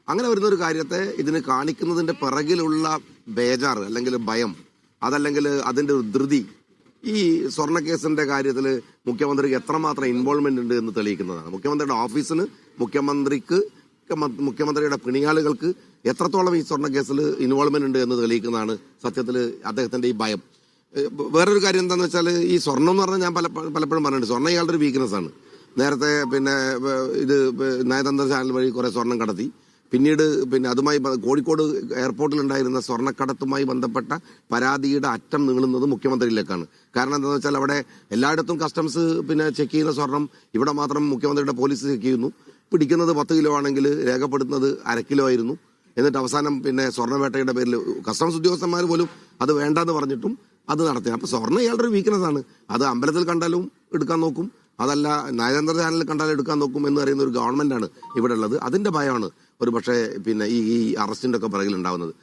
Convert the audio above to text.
അങ്ങനെ വരുന്ന ഒരു കാര്യത്തെ ഇതിന് കാണിക്കുന്നതിന്റെ പിറകിലുള്ള ബേജാറ് അല്ലെങ്കിൽ ഭയം, അതല്ലെങ്കിൽ അതിന്റെ ഒരു ധൃതി ഈ സ്വർണ്ണക്കേസിന്റെ കാര്യത്തിൽ മുഖ്യമന്ത്രിക്ക് എത്രമാത്രം ഇൻവോൾവ്മെന്റ് ഉണ്ട് എന്ന് തെളിയിക്കുന്നതാണ്. മുഖ്യമന്ത്രിയുടെ ഓഫീസിന്, മുഖ്യമന്ത്രിയുടെ പിണിയാളുകൾക്ക് എത്രത്തോളം ഈ സ്വർണ്ണക്കേസിൽ ഇൻവോൾവ്മെന്റ് ഉണ്ട് എന്ന് തെളിയിക്കുന്നതാണ് സത്യത്തിൽ അദ്ദേഹത്തിന്റെ ഈ ഭയം. വേറൊരു കാര്യം എന്താണെന്ന് വെച്ചാൽ, ഈ സ്വർണ്ണം എന്ന് പറഞ്ഞാൽ ഞാൻ പലപ്പോഴും പറഞ്ഞിട്ടുണ്ട്, സ്വർണ്ണം ഇയാളുടെ ഒരു വീക്ക്നെസ് ആണ്. നേരത്തെ ഇത് നയതന്ത്ര ചാനൽ വഴി കുറെ സ്വർണം കടത്തി. പിന്നീട് അതുമായി കോഴിക്കോട് എയർപോർട്ടിൽ ഉണ്ടായിരുന്ന സ്വർണ്ണക്കടത്തുമായി ബന്ധപ്പെട്ട പരാതിയുടെ അറ്റം നീളുന്നത് മുഖ്യമന്ത്രിയിലേക്കാണ്. കാരണം എന്താണെന്ന് വെച്ചാൽ, അവിടെ എല്ലായിടത്തും കസ്റ്റംസ് ചെക്ക് ചെയ്യുന്ന സ്വർണം ഇവിടെ മാത്രം മുഖ്യമന്ത്രിയുടെ പോലീസ് ചെക്ക് ചെയ്യുന്നു. പിടിക്കുന്നത് 10 കിലോ ആണെങ്കിൽ രേഖപ്പെടുത്തുന്നത് 1/2 കിലോ ആയിരുന്നു. എന്നിട്ട് അവസാനം സ്വർണ്ണവേട്ടയുടെ പേരിൽ കസ്റ്റംസ് ഉദ്യോഗസ്ഥന്മാർ പോലും അത് വേണ്ടെന്ന് പറഞ്ഞിട്ടും അത് നടത്തി. അപ്പൊ സ്വർണ്ണം ഇയാളുടെ ഒരു വീക്ക്നെസ് ആണ്. അത് അമ്പലത്തിൽ കണ്ടാലും എടുക്കാൻ നോക്കും, അതല്ല നയതന്ത്ര ചാനലിൽ കണ്ടാലും എടുക്കാൻ നോക്കും എന്ന് പറയുന്ന ഒരു ഗവൺമെന്റാണ് ഇവിടെ ഉള്ളത്. അതിന്റെ ഭയമാണ് ഒരു പക്ഷേ ഈ അറസ്റ്റിന്റെ ഒക്കെ പിറകിൽ ഉണ്ടാവുന്നത്.